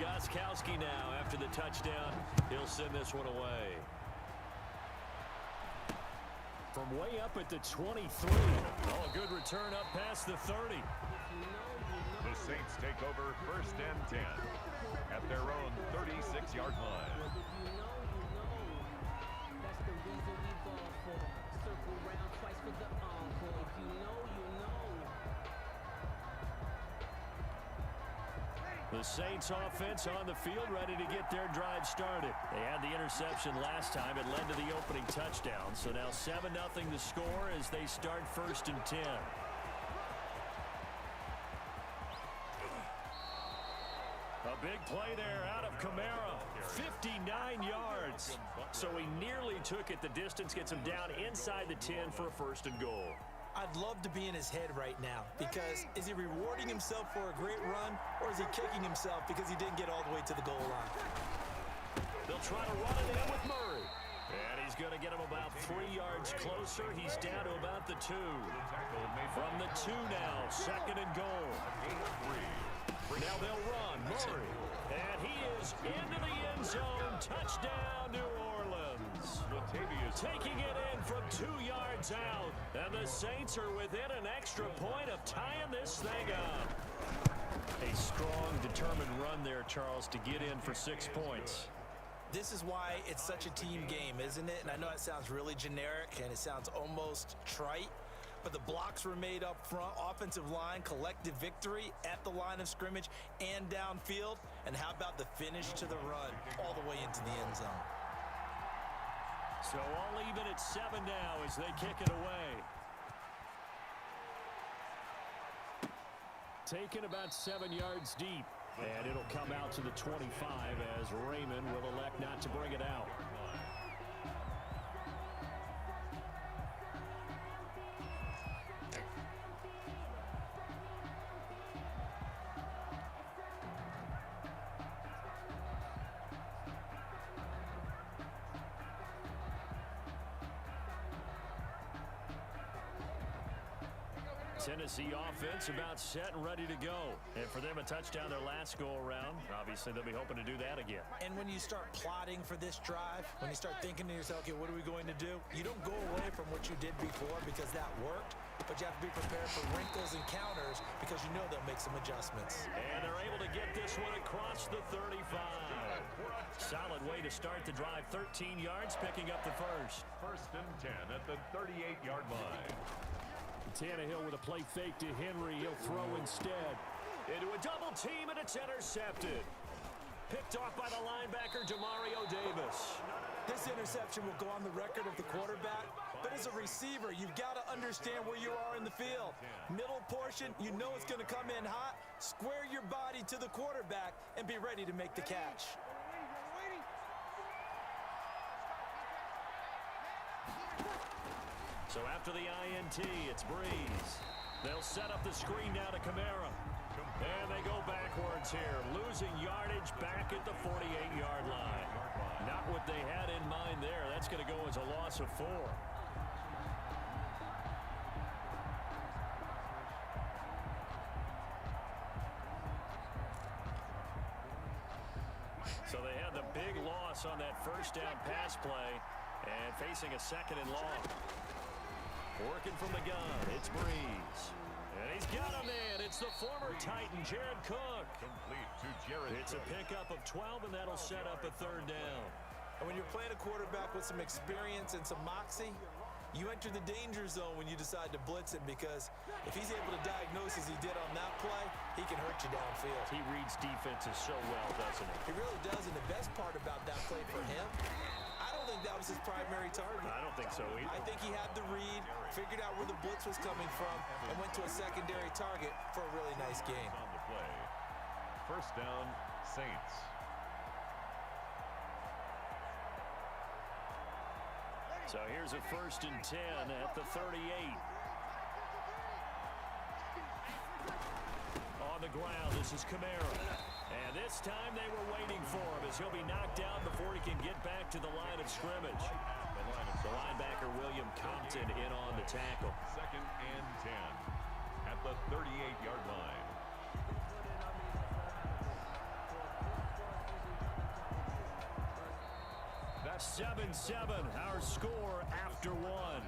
Gostkowski now after the touchdown. He'll send this one away. From way up at the 23. Oh, a good return up past the 30. The Saints take over 1st and 10 at their own 36-yard line. The Saints offense on the field ready to get their drive started. They had the interception last time. It led to the opening touchdown. So now 7-0 to score as they start 1st and 10. A big play there out of Kamara. 59 yards. So he nearly took it the distance, gets him down inside the 10 for a 1st and goal. I'd love to be in his head right now because is he rewarding himself for a great run or is he kicking himself because he didn't get all the way to the goal line? They'll try to run it in with Murray. And he's going to get him about 3 yards closer. He's down to about the 2. From the 2 now, 2nd and goal. Now they'll run. Murray. And he is into the end zone. Touchdown, New Orleans. Taking it in from 2 yards out. And the Saints are within an extra point of tying this thing up. A strong, determined run there, Charles, to get in for 6 points. This is why it's such a team game, isn't it? And I know it sounds really generic and it sounds almost trite, but the blocks were made up front, offensive line, collective victory at the line of scrimmage and downfield. And how about the finish to the run all the way into the end zone? So all even at 7 now as they kick it away. Taken about 7 yards deep. And it'll come out to the 25 as Raymond will elect not to bring it out. Tennessee offense about set and ready to go. And for them, a touchdown their last go-around. Obviously, they'll be hoping to do that again. And when you start plotting for this drive, when you start thinking to yourself, okay, what are we going to do? You don't go away from what you did before because that worked, but you have to be prepared for wrinkles and counters because you know they'll make some adjustments. And they're able to get this one across the 35. Solid way to start the drive. 13 yards, picking up the first. 1st and 10 at the 38-yard line. Tannehill with a play fake to Henry. He'll throw instead. Into a double team, and it's intercepted. Picked off by the linebacker, Demario Davis. This interception will go on the record of the quarterback, but as a receiver, you've got to understand where you are in the field. Middle portion, you know it's going to come in hot. Square your body to the quarterback and be ready to make the catch. So after the INT, it's Breeze. They'll set up the screen now to Kamara. And they go backwards here, losing yardage back at the 48-yard line. Not what they had in mind there. That's going to go as a loss of 4. So they had the big loss on that first down pass play and facing a 2nd and long. Working from the gun, it's Breeze. And he's got him in. It's the former Titan, Jared Cook. Complete to Jared It's Cook. a pickup of 12, and that'll set up a 3rd down. And when you're playing a quarterback with some experience and some moxie, you enter the danger zone when you decide to blitz him because if he's able to diagnose as he did on that play, he can hurt you downfield. He reads defenses so well, doesn't he? He really does, and the best part about that play for him, I don't think that was his primary target. I don't think so either. I think he had the read, figured out where the blitz was coming from, and went to a secondary target for a really nice game. On the play. 1st down, Saints. So here's a 1st and 10 at the 38. On the ground, this is Kamara. And this time they were waiting for him as he'll be knocked down before he can get back to the line of scrimmage. The linebacker, William Compton, in on the tackle. 2nd and 10 at the 38-yard line. 7-7, our score after one.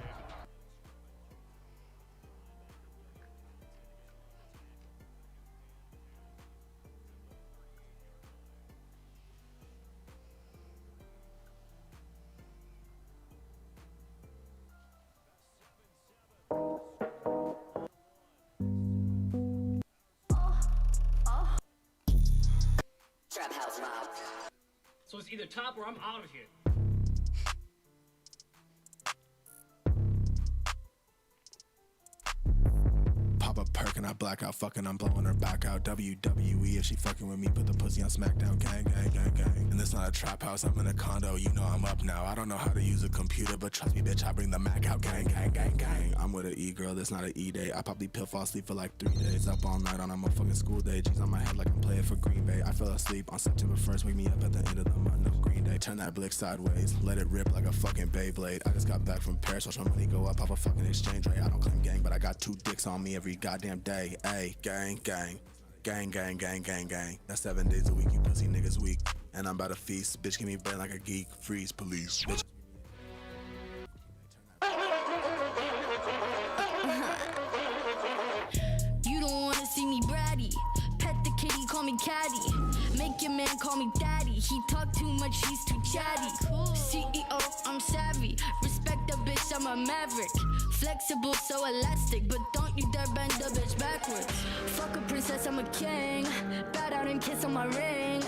Trap House Mob. So it's either top or I'm out of here. Pop a perk and I black out, fucking I'm blowing her back out. WWE if she fucking with me, put the pussy on SmackDown. Gang, gang, gang, gang. And this not a trap house, I'm in a condo, you know I'm up now. I don't know how to use a computer, but trust me, bitch, I bring the Mac out. Gang, gang, gang, gang. I'm with an E-girl, that's not an E-day. I probably pill, fall asleep for like 3 days. Up all night on a motherfucking school day. G's on my head like I'm playing for Green Bay. I fell asleep on September 1st, wake me up at the end of the month. No Green Day. Turn that blick sideways, let it rip like a fucking Beyblade. I just got back from Paris, watch my money go up off a fucking exchange rate. I don't claim gang, but I got 2 dicks on me every goddamn day. Ayy, gang, gang. Gang, gang, gang, gang, gang. That's 7 days a week, you pussy niggas weak. And I'm about to feast. Bitch, give me brain like a geek. Freeze, police. Bitch. You don't wanna see me bratty. Pet the kitty, call me caddy. Make your man call me daddy. He talk too much, he's too chatty. CEO, I'm savvy. Respect the bitch, I'm a maverick. Flexible, so elastic, but don't you dare bend the bitch backwards. Fuck a princess, I'm a king. Bow down and kiss on my ring.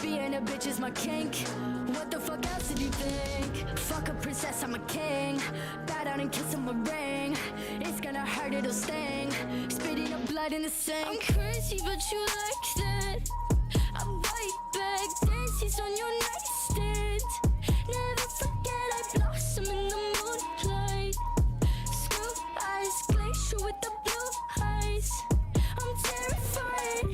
Being a bitch is my kink. What the fuck else did you think? Fuck a princess, I'm a king. Bow down and kiss on my ring. It's gonna hurt, it'll sting. Spitting up blood in the sink. I'm crazy, but you like that. I'm right back, dances on your nightstand. Never forget I blossom in the moonlight. Screw eyes, glacier with the blue eyes. I'm terrified.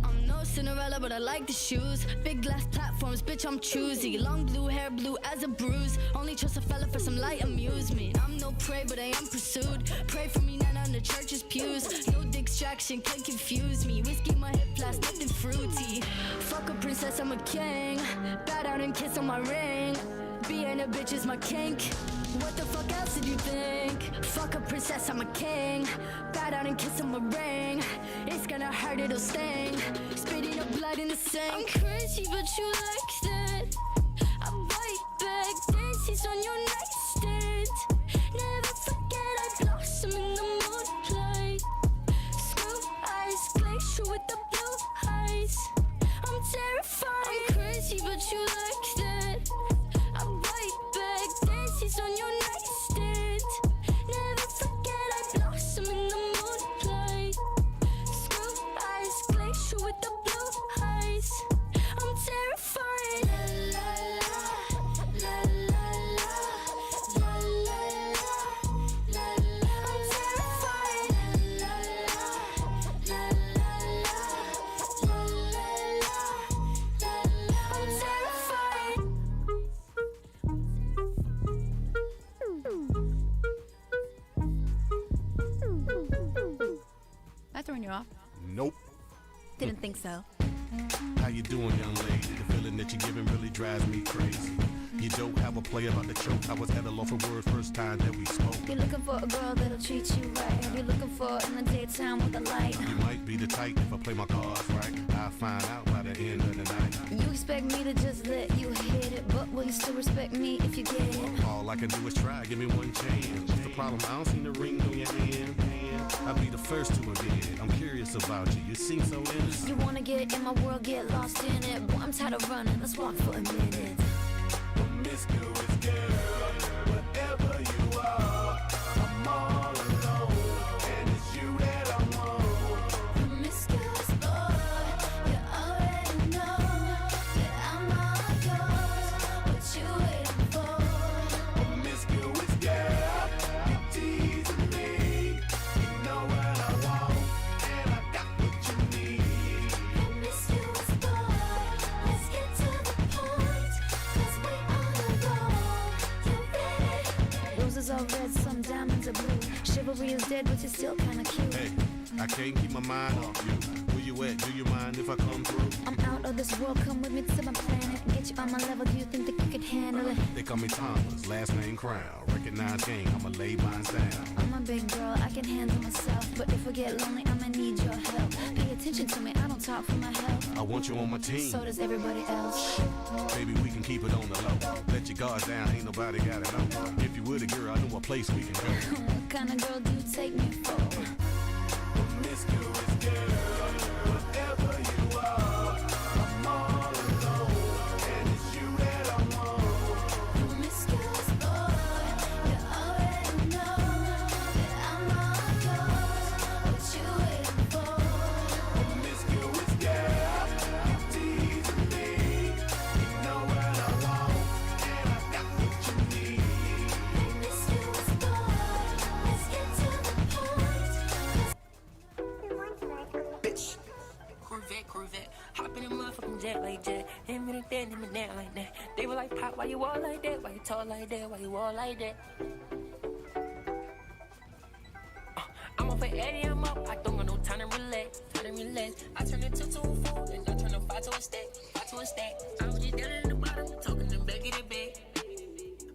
I'm no Cinderella, but I like the shoes. Big glass platforms, bitch, I'm choosy. Long blue hair, blue as a bruise. Only trust a fella for some light amusement. I'm no prey, but I am pursued. Pray for me, not on the church's pews. No distraction can confuse me. Whiskey, my hip flask, nothing fruity. Fuck a princess, I'm a king. Bow down and kiss on my ring. Being a bitch is my kink. What the fuck else did you think? Fuck a princess, I'm a king. Bow down and kiss on my ring. It's gonna hurt, it'll sting. Spitting up blood in the sink. I'm crazy, but you like that. I'm right back, dances on your nightstand. Never forget I blossom in the moonlight. Screw eyes, glacier with the blue eyes. I'm terrified. I'm crazy, but you like that. I'm right back, dances on your nightstand. Never forget I blossom in the moonlight. Screw eyes, glacier with the blue eyes. I'm terrified. La la la, la la la, la la la, la la. I'm terrified. La la la, la la la, la la la, I'm terrified. That throwing you off? Nope. Didn't think so. How you doing, young lady? The feeling that you're giving really drives me crazy. You don't have a play about the choke. I was at a loss for words first time that we spoke. You're looking for a girl that'll treat you right. You're looking for in the daytime with the light. You might be the type if I play my cards right. I'll find out by the end of the night. You expect me to just let you hit it, but will you still respect me if you get it? All I can do is try, give me one chance. What's the problem? I don't see the ring on your hand. I'll be the first to admit it. I'm curious about you. You seem so innocent. You wanna get in my world, get lost in it. Boy, I'm tired of running. Let's walk for a minute. Promiscuous girl, whatever you are, I'm all alone, and it's you that I want. Promiscuous boy, you already know that I'm all yours. What you waiting for? Promiscuous girl, you're teasing me. You know what I want, and I got what you need. Promiscuous boy, let's get to the point, 'cause we on the road. You ready? Roses are red, some diamonds are blue. Chivalry is dead, but you're still kinda cute. Hey, I I can't keep my mind off you. Where you at? Do you mind if I come through? I'm out of this world, come with me to my planet. Get you on my level, do you think that you could handle it? They call me Thomas, last name Crown. Recognize gang, I'ma lay mine down. I'm a big girl, I can handle myself. But if I get lonely, I'ma need your help. Pay attention to me, I don't talk for my health. I want you on my team. So does everybody else. Baby, we can keep it on the low. Let your guard down, ain't nobody gotta know. If you were the girl, I know a place we can go. What kind of girl do you take me for? Promiscuous girl, whatever you are, I'm all alone, and it's you that I want. Promiscuous boy, you already know that I'm all yours. What you waiting for? Promiscuous girl, you teasing me. You know what I want, and I got what you need. Promiscuous boy, let's get to the point. Bitch. Corvette. Hop in a motherfucking jet like that. Him in a dead, him in that like that. They were like, Pop, why you all like that? Why you tall like that? Why you all like that? I'm up for Eddie, I'm up. I don't got no time to relax. I turn it 2 to a 4, and I turn a 5 to a stack. I was just down in the bottom, talking them back in the bag.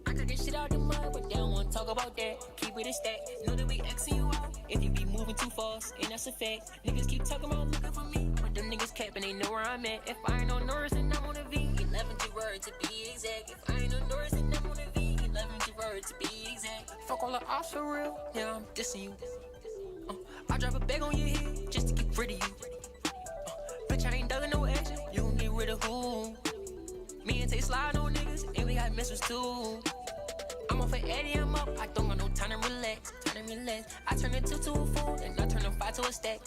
I cut this shit out the mud, but they don't wanna talk about that. Keep it a stack. Know that we Xing you out if you be moving too fast, and that's a fact. Niggas keep talking about looking for me, but them niggas capping, they know where I'm at. If I ain't on Norris, then I'm on a V. 11 to word to be exact. If I ain't on Norris, then I'm on a V. 11 to word to be exact. Fuck all the ops for real, yeah, I'm dissing you. I drop a bag on your head just to get rid of you. Bitch, I ain't dugging no action, you gon' get rid of who? Me and Tay slide on niggas, and we got missiles too. I'm up for Eddie, I'm up. I don't got no time to relax. I turn it 2 to a 4, and I turn a 5 to a stack.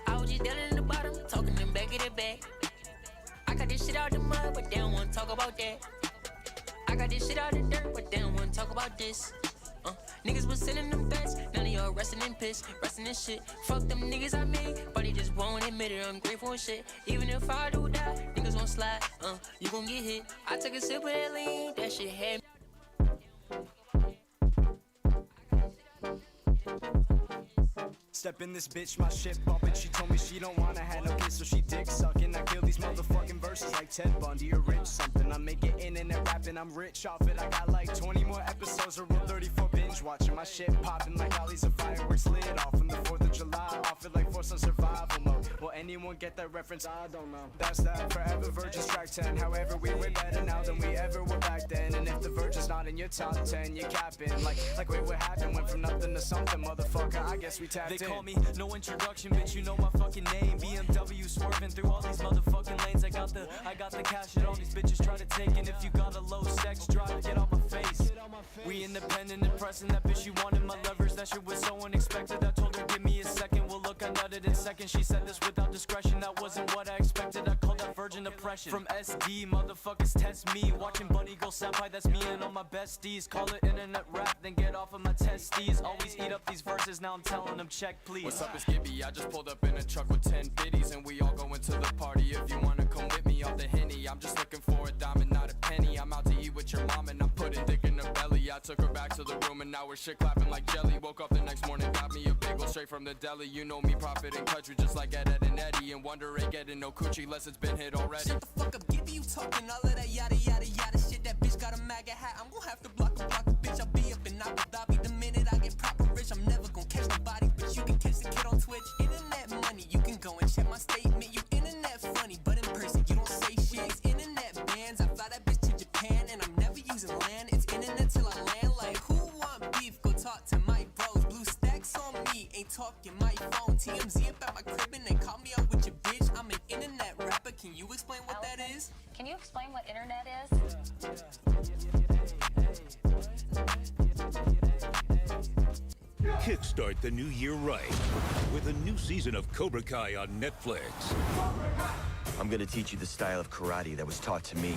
I was just down in the bottom, talking them back in the back. I got this shit out the mud, but they don't wanna talk about that. I got this shit out the dirt, but they don't wanna talk about this. Niggas was sending them threats, none of y'all resting in piss, resting in shit. Fuck them niggas I made, but they just won't admit it. I'm grateful and shit. Even if I do die, niggas gon' slide. You gon' get hit. I took a sip of that lean, that shit had me. Step in this bitch, my shit bumpin'. She told me she don't wanna have no kids, so she dick suckin'. I kill these motherfucking verses like Ted Bundy or Rich something. I make it internet rapping, I'm rich off it. I got like 20 more episodes or 34 binge watching. My shit poppin' like Ollie's a fireworks lit off on the 4th of July. Off it like Force on survival mode. Will anyone get that reference? I don't know. That's that, forever Virgin's track 10. However, we way better now than we ever were back then. And if the Virgin's not in your top 10, you're capping. Like wait, what happened? Went from nothing to something, motherfucker. I guess we tapped in. Call me no introduction, bitch, you know my fucking name. BMW swerving through all these motherfucking lanes. I got the cash that all these bitches try to take. And if you got a low sex drive, get out my face. We independent and pressing that bitch, you wanted my leverage. That shit was so unexpected. I told her give me a second. Well look, I nutted in second. She said this without discretion. That wasn't what I expected. I called that virgin oppression. From SD, motherfuckers test me. Watching Bunny Girl Senpai, that's me and all my besties. Call it internet rap, then get off of my testes. Always eat up these verses, now I'm telling them check please. What's up, it's Gibby? I just pulled up in a truck with 10 biddies, and we all going to the party. If you wanna come with me off the Henny, I'm just looking for a diamond, not a penny. I'm out to eat with your mom, and I'm putting dick in her belly. I took her back to the room, and now we're shit clapping like jelly. Woke up the next morning, got me a bagel straight from the deli. You know me, profit and country, just like Ed and Eddie. And Wonder ain't getting no coochie unless it's been hit already. Shut the fuck up, Gibby, you talking all of that yada yada yada shit. That bitch got a MAGA hat. I'm gonna have to block the bitch. I'll be up in Abu Dhabi the minute I get proper rich. I'm never gonna catch nobody, but you can catch the kid on Twitch. Internet money, you can go and check my statement. You internet funny, but in person you don't say shit. It's internet bands, I fly that bitch to Japan, and I'm never using land. It's internet till I land. Like who want beef? Go talk to my bros. Blue stacks on me, ain't talking my phone. TMZ about my crib and they call me up with your bitch. I'm an internet rapper. Can you explain what that is? Can you explain what internet is? Kickstart the new year right with a new season of Cobra Kai on Netflix. I'm gonna teach you the style of karate that was taught to me.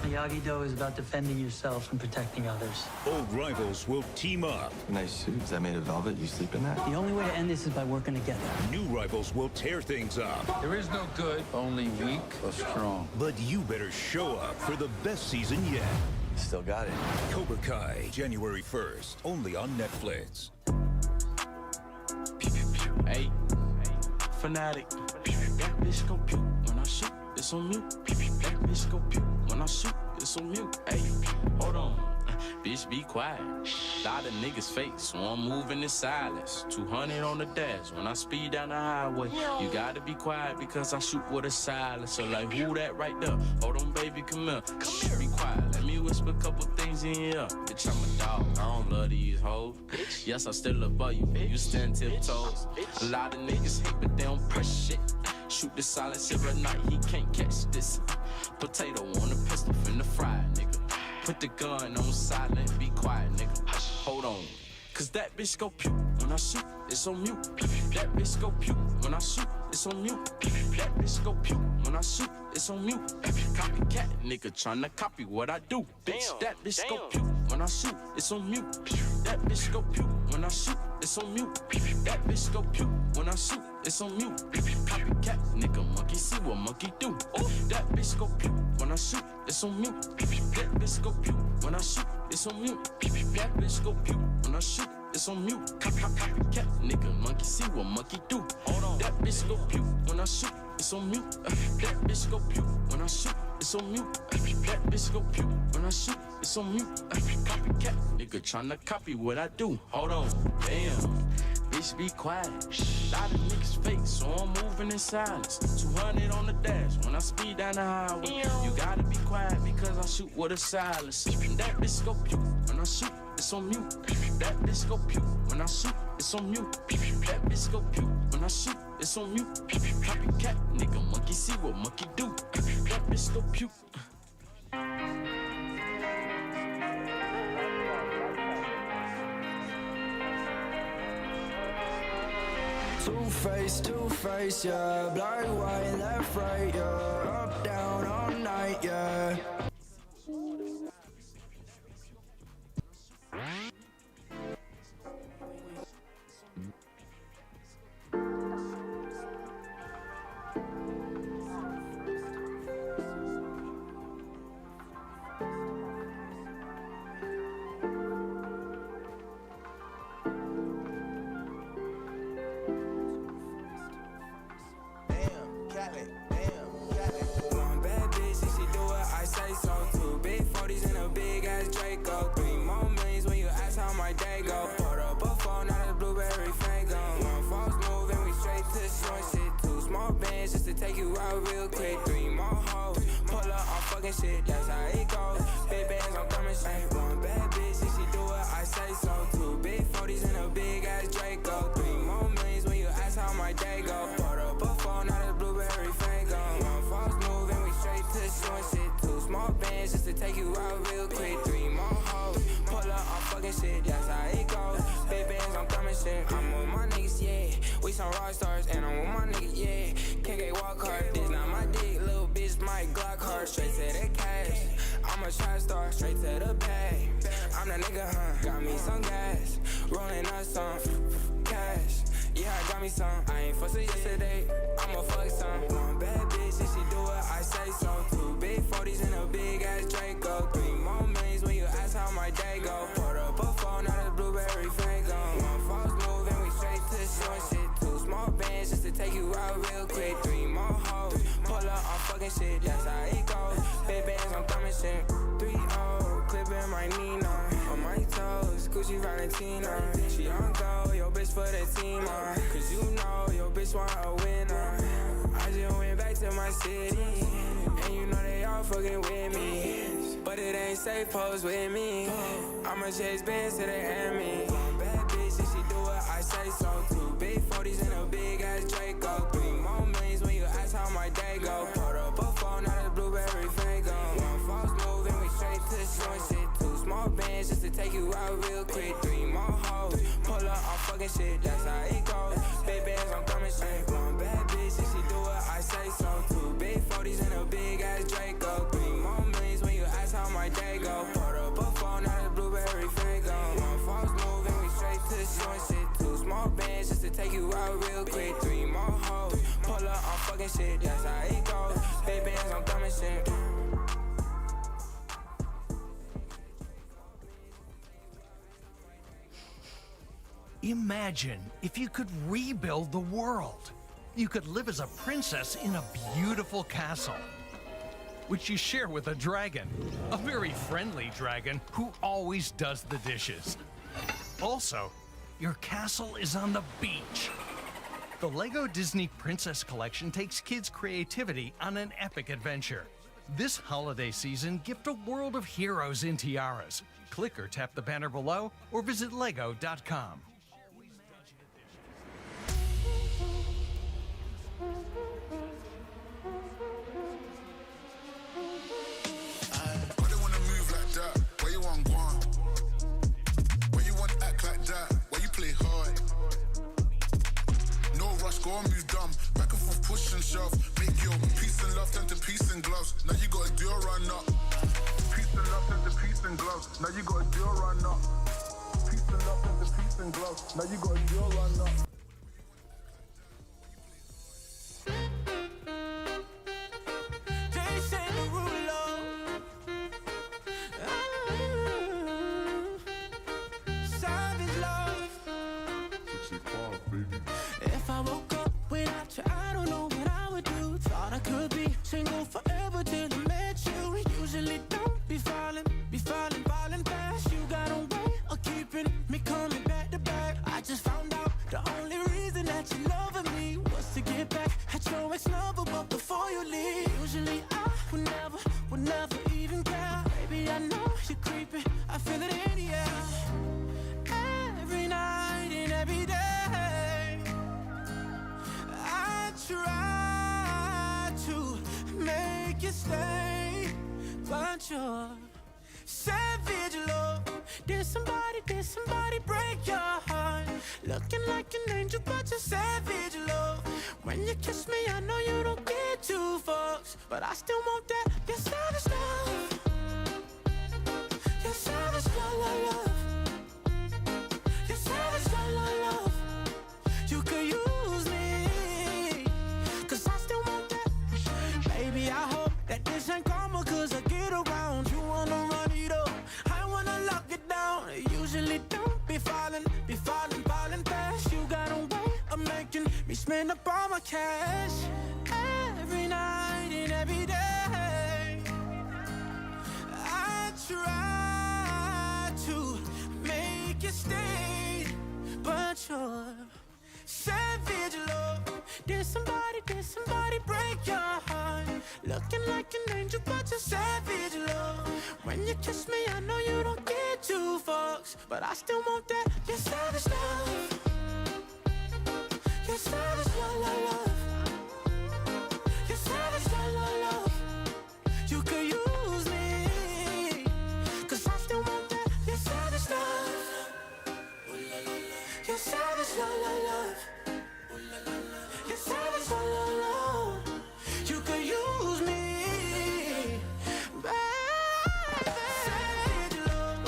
Miyagi-Do is about defending yourself and protecting others. Old rivals will team up. Nice suit. Is that made of velvet? You sleep in that? The only way to end this is by working together. New rivals will tear things up. There is no good, only weak or strong. But you better show up for the best season yet. Still got it. Cobra Kai, January 1st, only on Netflix. Ayy, fanatic. That bitch go puke when I shoot, it's on mute. That bitch go puke when I shoot, it's on mute. Ayy, hold on. Bitch, be quiet. Lot of niggas fake, so I'm moving in silence. 200 on the dash when I speed down the highway. You gotta be quiet because I shoot with a silencer. Like, who that right there? Hold on, baby, come here. Shh, be quiet. Let me whisper a couple things in your ear. Bitch, I'm a dog. I don't love these hoes. Yes, I still above you. You stand tiptoes. A lot of niggas hate, but they don't press shit. Shoot the silencer at night, he can't catch this. Potato on a pistol, finna fry, nigga. Put the gun on silent, be quiet, nigga. Hold on. Cause that bitch go puke when I shoot, it's on mute. That bitch go puke when I shoot, it's on mute. That bitch go puke when I shoot, it's on mute. Copycat, nigga tryna copy what I do. Bitch, that bitch go puke when I shoot, it's on mute. That bitch go puke when I shoot, it's on mute. That bitch go puke when I shoot, it's on mute. Copycat, nigga, monkey see what monkey do. That bitch go puke when I shoot, it's on mute. That bitch go puke when I shoot, it's on mute. That bitch go puke when I shoot, it's on mute. Copycat, nigga, monkey see what monkey do. Hold on. That bitch go puke when I shoot, it's on mute. That bitch go puke when I shoot, it's on mute. That bitch go puke when I shoot, it's on mute. Copycat, nigga tryna copy what I do. Hold on, damn. Bitch, be quiet. Lot of niggas fake, so I'm moving in silence. 200 on the dash when I speed down the highway. You gotta be quiet because I shoot with a silence. That bitch go puke when I shoot, it's on mute. That bitch go puke when I shoot, it's on mute. That bitch go puke when I shoot, it's on mute. Copycat, nigga, monkey see what monkey do. That bitch go puke. Two-face, yeah. Black, white, left, right, yeah. Up, down, all night, yeah. One bad bitch, and she do what I say so. 2 big 40s and a big ass Draco. 3 more millions when you ask how my day go. Poured up a phone, now the blueberry fango. One false move and we straight to short shit. 2 small bands just to take you out real quick. 3 more hoes, pull up on fucking shit, that's how it goes. Big bands, I'm coming straight. One bad bitch, and she do what I say so. 2 big 40s and a big ass Draco. 3 more millions when you ask how my day go. Poured up a phone, now the blueberry fango. One false move and we straight to short shit. 2 small bands just to take you out real quick. 3 more hoes, pull up on fucking shit, that's how it goes. Big bands, I'm coming shit. I'm with my niggas, yeah. We some rock stars, and I'm with my niggas, yeah. KK walk hard, this not my dick, little bitch, my Glock hard. Straight to the cash, I'm a trap star, straight to the bag. I'm that nigga, huh? Got me some gas, rolling up some cash. Yeah, I got me some. I ain't fussing yesterday, I'ma fuck some. One bad bitch, and she do what I say so. 2 big 40s and a big ass Draco. 3 more millions when you ask how my day go. Poured up a phone, now the blueberry fango. One false move and we straight to short shit. 2 small bands just to take you out real quick. 3 more hoes, pull up on fucking shit, that's how it goes. Big bands, I'm coming shit. 3-0, clipping my Nina. On my toes, Gucci Valentina. She on go, yo bitch for the team, cause you know your bitch want a winner. I just went back to my city, and you know they all fucking with me. But it ain't safe, pose with me. I'ma chase bands to the enemy. One bad bitch, and she do what I say so. 2 big 40s and a big ass Draco. 3 more millions when you ask how my day go. Poured up a phone, now the blueberry fango. One false move and we straight to short shit. 2 small bands just to take you out real quick. 3 more hoes, pull up on fucking shit, that's how it goes. Big bands, I'm coming straight. One bad bitch, and she do what I say so. 2 big 40s and a big ass Draco. 3 more millions when you ask how my day go. Poured up a phone, now the blueberry fango. One false move and we straight to short shit. 2 small bands just to take you out real quick. 3 more hoes, pull up on fucking shit, that's how it goes. Big bands, I'm coming shit. Imagine if you could rebuild the world. You could live as a princess in a beautiful castle, which you share with a dragon, a very friendly dragon who always does the dishes. Also, your castle is on the beach. The LEGO Disney Princess Collection takes kids' creativity on an epic adventure. This holiday season, gift a world of heroes in tiaras. Click or tap the banner below or visit lego.com. Go on, move dumb, back and forth, push and shove. Make your peace and love turn to peace and gloves. Now you gotta do a run up. Peace and love turn to peace and gloves. Now you gotta do a run up. Peace and love turn to peace and gloves. Now you gotta do a run up. If I woke up without you, I don't know what I would do. Thought I could be single forever till I met you. Usually don't be falling fast. You got a way of keeping me coming back to back. I just found out the only reason that you loving me was to get back at your ex-lover, but before you leave, usually I would never even care. Baby, I know you're creeping, I feel it in the air. Every night and every day try to make you stay, but you're savage, love. Did somebody break your heart? Looking like an angel, but you're savage, love. When you kiss me, I know you don't get two fucks, but I still want that. You're savage, love. You're savage, love, love. You're savage, love, love. You could use me, cause I still want that. Baby, I hope that this ain't karma, cause I get around. You wanna run it up, I wanna lock it down. Usually don't be falling fast. You got a way of making me spend up all my cash. Every night and every day I try to make you stay, but you're savage, love. Did somebody break your heart? Looking like an angel, but you're savage, love. When you kiss me, I know you don't get two fucks, but I still want that. You're savage, love. You're savage, love, love, love. You're savage, love, love, love. You could use me, cause I still want that. You're savage, love. You're savage, love, love, love. You're savage, love, love, love. You could use me, baby. Savage, love.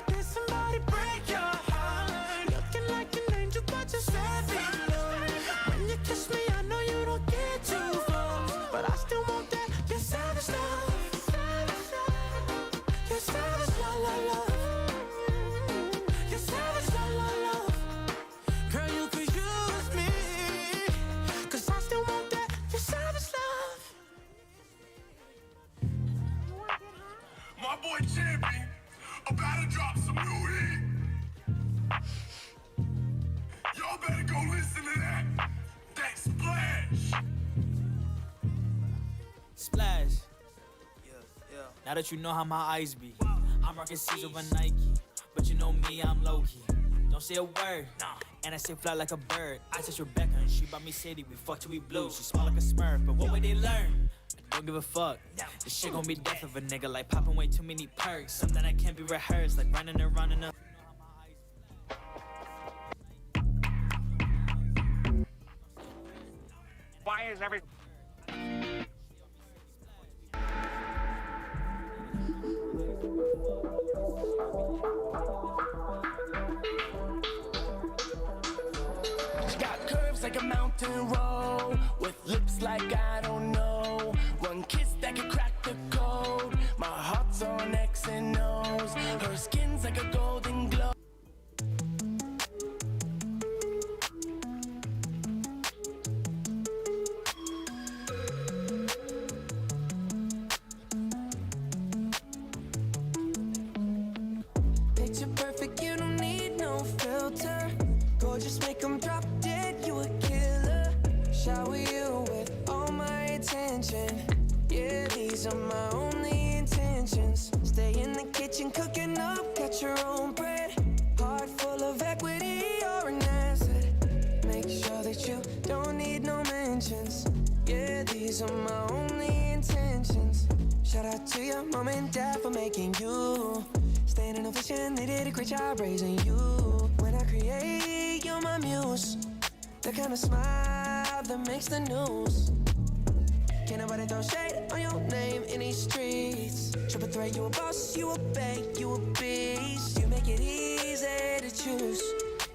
Did somebody break your heart? Looking like an angel, but you're savage, love. When you kiss me, I know you don't get two fucks, but I still want that. You're savage, love. You're savage, love, love, love. You're savage, love, love, love. Girl, you could use me, cause I still want that. You're savage, love. My boy Champion about to drop some new heat. Y'all better go listen to that. That splash. Splash. Now that you know how my eyes be, I'm rocking C's over Nike, but you know me, I'm low-key. Don't say a word, and I say fly like a bird. I touch Rebecca and she bought me city, we fuck till we blue. She smell like a Smurf, but what would they learn? I don't give a fuck. This shit gon' be death of a nigga, like popping way too many perks. Something that can't be rehearsed, like running and running up. Why is every... Got curves like a mountain road, with lips like I don't know. One kiss that could crack the code. My heart's on X and O's. Her skin's like a golden glow. Gorgeous, make them drop dead, you a killer. Shower you with all my attention. Yeah, these are my only intentions. Stay in the kitchen cooking up, got your own bread. Heart full of equity, you're an asset. Make sure that you don't need no mentions. Yeah, these are my only intentions. Shout out to your mom and dad for making you. Staying in a vision, they did a great job raising you. When I create, you're my muse. The kind of smile that makes the news. Can't nobody throw shade on your name in these streets. Triple threat, you a boss, you a bank, you a beast. You make it easy to choose.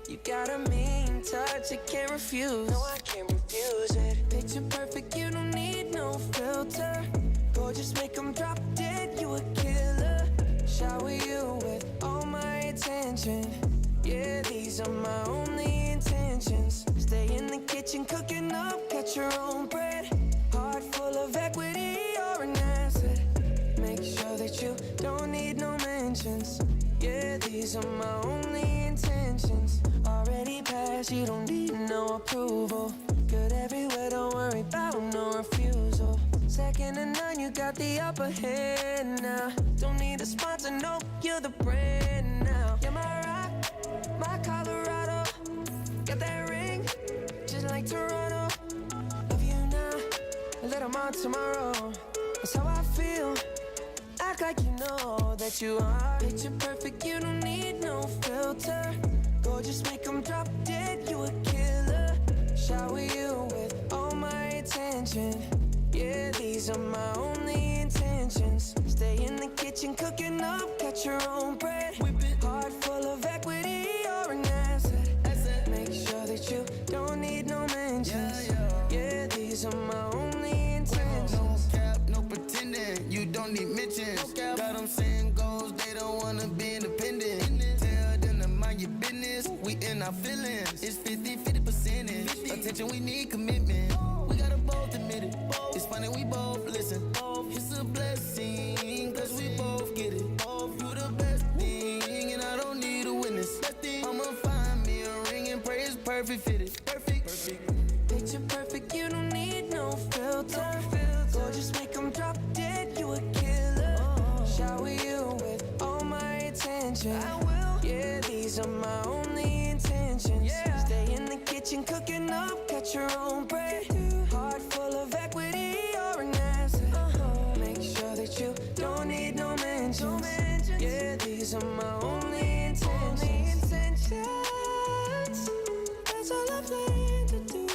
You got a mean touch, I can't refuse. No, I can't refuse it. Picture perfect, you don't need no filter. Gorgeous, make them drop dead, you a killer. Shower you with all my attention. Yeah, these are my only intentions. Stay in the kitchen cooking up, got your own bread. Heart full of equity, you're an asset. Make sure that you don't need no mentions. Yeah, these are my only intentions. Already passed, you don't need no approval. Good everywhere, don't worry about no refusal. Second to none, you got the upper hand now. Don't need a sponsor, no, you're the brand now. You're my rock, my Colorado. Got that ring, just like Toronto. Love you now, a little more tomorrow. That's how I feel. Act like you know that you are. Picture perfect, you don't need no filter. Gorgeous, make them drop dead, you a killer. Shower you with all my attention. Yeah, these are my only intentions. Stay in the kitchen cooking up, got your own bread. Heart full of equity, you're an asset. Make sure that you don't need no mentions. Yeah, these are my only intentions. No cap, no pretending, you don't need mentions. Got them saying goals, they don't wanna be independent. Tell them to mind your business, we in our feelings. It's 50-50 percentage. Attention, we need commitment. We gotta both admit it. It's funny, we both listen. It's a blessing, cause we both get it. You the best thing, and I don't need a witness. I'ma find me a ring and pray it's perfect fitted. Perfect. Picture perfect, you don't need no filter. Gorgeous, make them drop dead, you a killer. Shower you with all my attention. Yeah, these are my only intentions. Stay in the kitchen cooking up, got your own bread. Heart full of equity, you're an asset. Make sure that you don't need no mentions. Yeah, these are my only intentions. That's all I plan to do.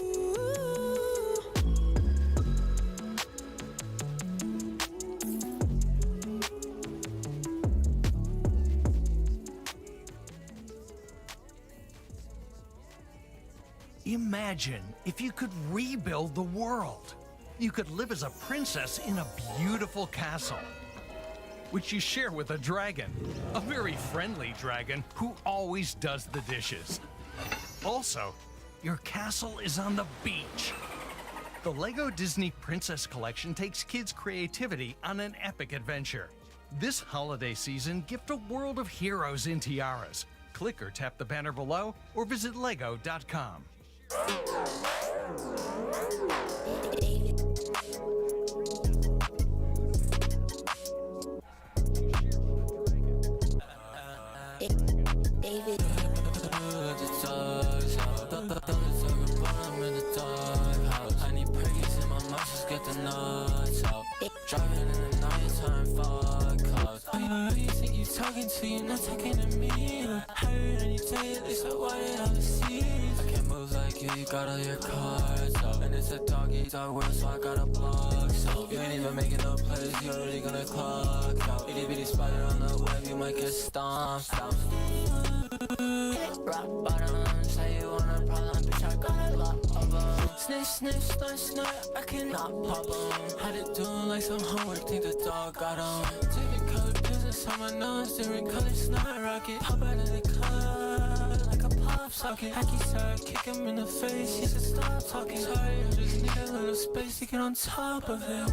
Imagine if you could rebuild the world. You could live as a princess in a beautiful castle, which you share with a dragon, a very friendly dragon who always does the dishes. Also, your castle is on the beach. The LEGO Disney Princess Collection takes kids' creativity on an epic adventure. This holiday season, gift a world of heroes in tiaras. Click or tap the banner below or visit lego.com. David. I need perkies in my mouth, just get the nuts out. Driving in the nighttime, fog clouds. Who you think you talking to? You're not talking to me. Higher than you say it, so why did I see? I can't move like you got all your cards out. And it's a doggy dog world, so I gotta block. So you ain't even making no plays, you already gonna clock out. Itty bitty spider on the web, you might get stomped. Rock bottom, say you want a problem, bitch, I got a lot of them. Sniff, sniff, snort, snort, I cannot pop them. Had it doing like some homework, think the dog got them. Different color business on my nose, different color snot rocket. Pop out of the club like a pop socket. Hacky sack, kick him in the face, he said stop talking. Sorry, I just need a little space to get on top of it.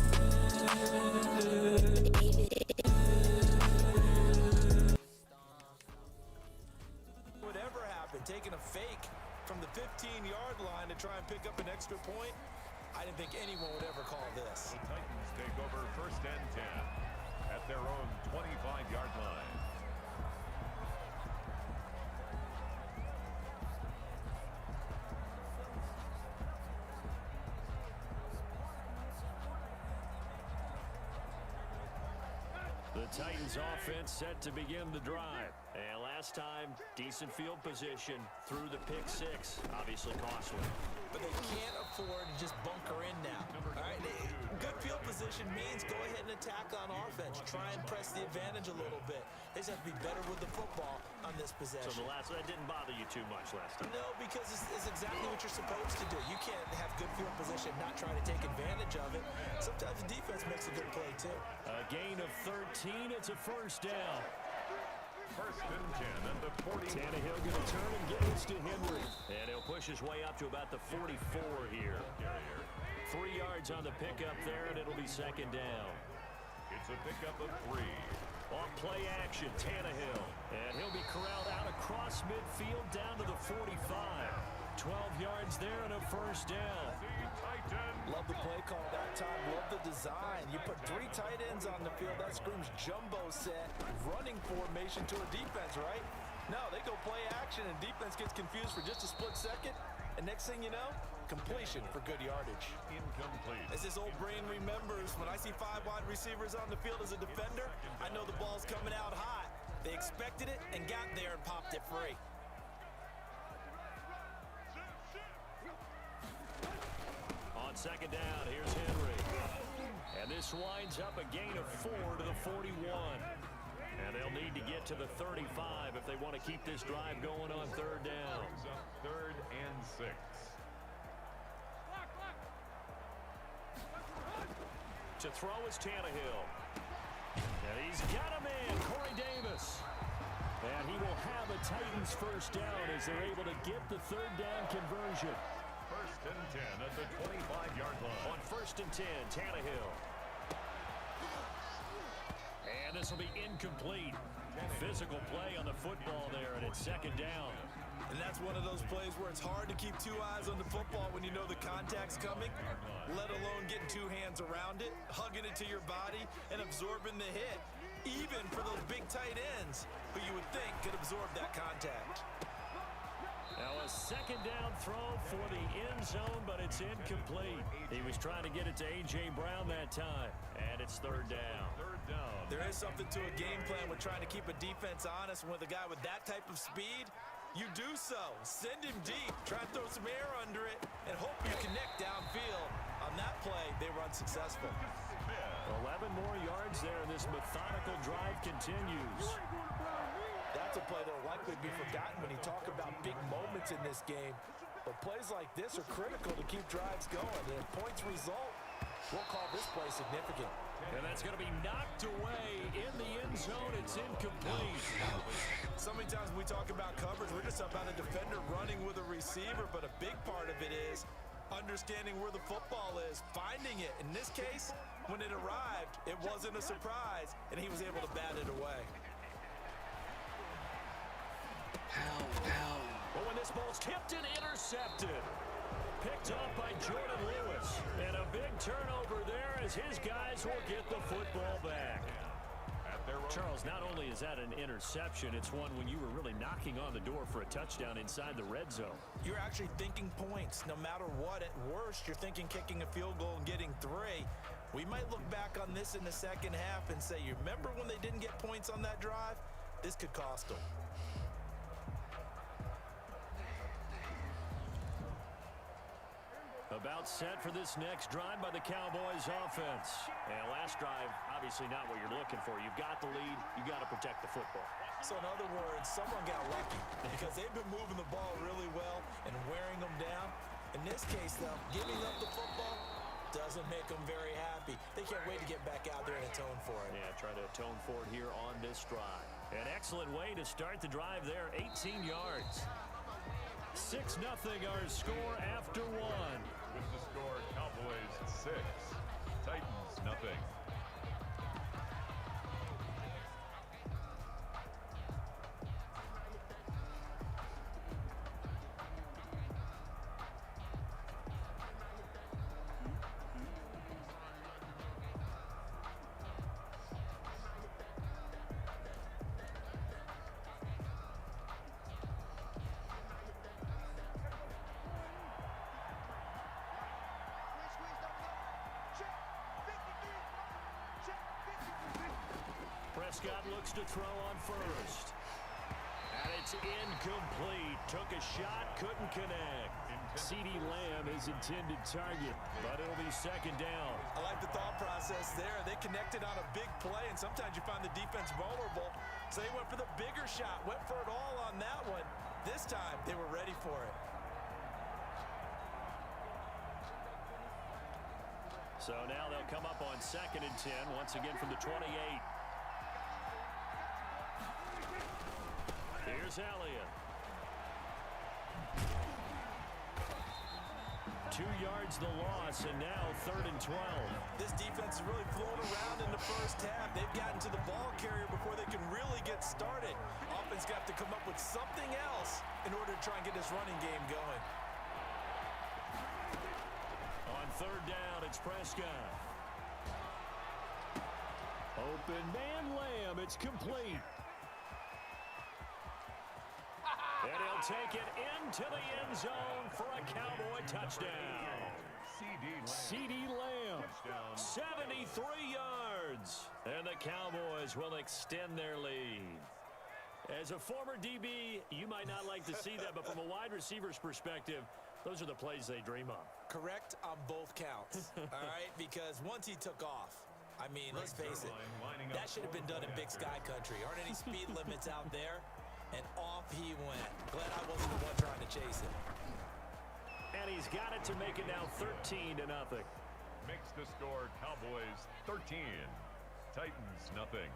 Whatever happened, taking a fake from the 15-yard line to try and pick up an extra point. I didn't think anyone would ever call this. The Titans take over 1st and 10 at their own 25-yard line. The Titans offense set to begin the drive. And last time, decent field position through the pick six. Obviously costly. But they can't afford to just bunker in now. All right, good field position means go ahead and attack on offense. Try and press the advantage a little bit. They just have to be better with the football on this possession. So that didn't bother you too much last time? No, because it's exactly what you're supposed to do. You can't have good field position, not try to take advantage of it. Sometimes the defense makes a good play, too. A gain of 13. It's a first down. 1st and 10 at the 40. Tannehill going to turn and get this to Henry. And he'll push his way up to about the 44 here. 3 yards on the pickup there, and it'll be 2nd down. It's a pickup of 3. On play action, Tannehill. And he'll be corralled out across midfield down to the 45. 12 yards there and a first down. Love the play call that time. Love the design. You put 3 tight ends on the field. That screams jumbo set, running formation to a defense, right? No, they go play action, and defense gets confused for just a split second. And next thing you know, completion for good yardage. Incomplete. As this old brain remembers, when I see 5 wide receivers on the field as a defender, I know the ball's coming out hot. They expected it and got there and popped it free. On 2nd down, here's Henry. And this winds up a gain of 4 to the 41. And they'll need to get to the 35 if they want to keep this drive going on 3rd down. 3rd and 6. To throw is Tannehill. And he's got a man, Corey Davis. And he will have a Titans first down as they're able to get the 3rd down conversion. 1st and 10 at the 25-yard line. On 1st and 10, Tannehill. And this will be incomplete. Physical play on the football there, and it's 2nd down. And that's one of those plays where it's hard to keep 2 eyes on the football when you know the contact's coming, let alone getting 2 hands around it, hugging it to your body, and absorbing the hit, even for those big tight ends who you would think could absorb that contact. Now a 2nd down throw for the end zone, but it's incomplete. He was trying to get it to A.J. Brown that time, and it's 3rd down. 3rd down. There is something to a game plan with trying to keep a defense honest. With a guy with that type of speed, you do so. Send him deep, try and throw some air under it, and hope you connect downfield. On that play, they were unsuccessful. 11 more yards there, and this methodical drive continues. That's a play that will likely be forgotten when you talk about big moments in this game. But plays like this are critical to keep drives going. And if points result, we'll call this play significant. And that's going to be knocked away in the end zone. It's incomplete. So many times when we talk about coverage, we're just about a defender running with a receiver. But a big part of it is understanding where the football is, finding it. In this case, when it arrived, it wasn't a surprise, and he was able to bat it away. But when this ball's tipped and intercepted, picked off by Jordan Lewis. And a big turnover there as his guys will get the football back. Charles, not only is that an interception, it's one when you were really knocking on the door for a touchdown inside the red zone. You're actually thinking points. No matter what, at worst, you're thinking kicking a field goal and getting 3. We might look back on this in the second half and say, you remember when they didn't get points on that drive? This could cost them. About set for this next drive by the Cowboys offense. And last drive, obviously not what you're looking for. You've got the lead. You've got to protect the football. So in other words, someone got lucky because they've been moving the ball really well and wearing them down. In this case, though, giving up the football doesn't make them very happy. They can't wait to get back out there and atone for it. Yeah, try to atone for it here on this drive. An excellent way to start the drive there, 18 yards. 6-0 our score after 1. With the score, Cowboys 6, Titans nothing. Prescott looks to throw on first. And it's incomplete. Took a shot, couldn't connect. CeeDee Lamb is intended target, but it'll be second down. I like the thought process there. They connected on a big play, and sometimes you find the defense vulnerable. So they went for the bigger shot, went for it all on that one. This time, they were ready for it. So now they'll come up on 2nd and 10, once again from the 28. Here's Elliott. 2 yards the loss, and now 3rd and 12. This defense is really flown around in the first half. They've gotten to the ball carrier before they can really get started. Offense got to come up with something else in order to try and get this running game going. On 3rd down, it's Prescott. Open man Lamb, it's complete. And he'll take it into the end zone for a Cowboy touchdown. CeeDee Lamb, 73 yards. And the Cowboys will extend their lead. As a former DB, you might not like to see that, but from a wide receiver's perspective, those are the plays they dream of. Correct on both counts, all right? Because once he took off, I mean, let's face it, that should have been done in Big Sky Country. Aren't any speed limits out there? And off he went. Glad I wasn't the one trying to chase him. And he's got it to make it now 13-0. Makes the score Cowboys 13, Titans nothing.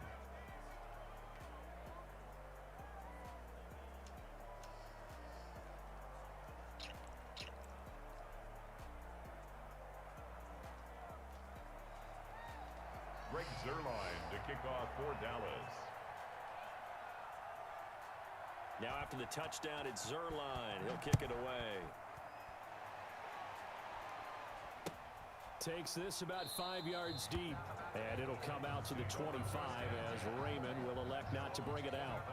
Greg Zuerlein to kick off for Dallas. Now after the touchdown, it's Zuerlein. He'll kick it away. Takes this about 5 yards deep. And it'll come out to the 25 as Raymond will elect not to bring it out.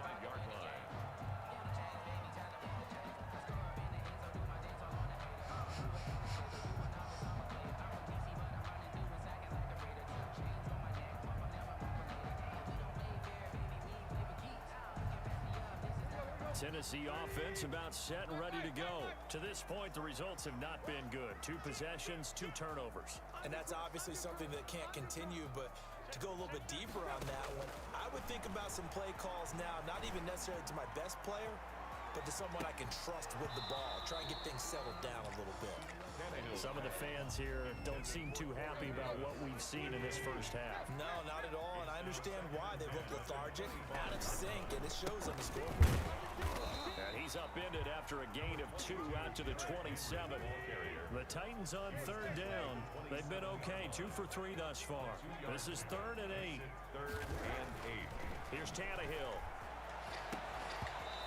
Tennessee offense about set and ready to go. To this point, the results have not been good. 2 possessions, 2 turnovers. And that's obviously something that can't continue, but to go a little bit deeper on that one, I would think about some play calls now, not even necessarily to my best player, but to someone I can trust with the ball. Try and get things settled down a little bit. Some of the fans here don't seem too happy about what we've seen in this first half. No, not at all, and I understand why. They look lethargic, out of sync, and it shows on the scoreboard. And he's upended after a gain of 2 out to the 27. The Titans on 3rd down. They've been okay, 2 for 3 thus far. This is 3rd and 8. 3rd and 8. Here's Tannehill.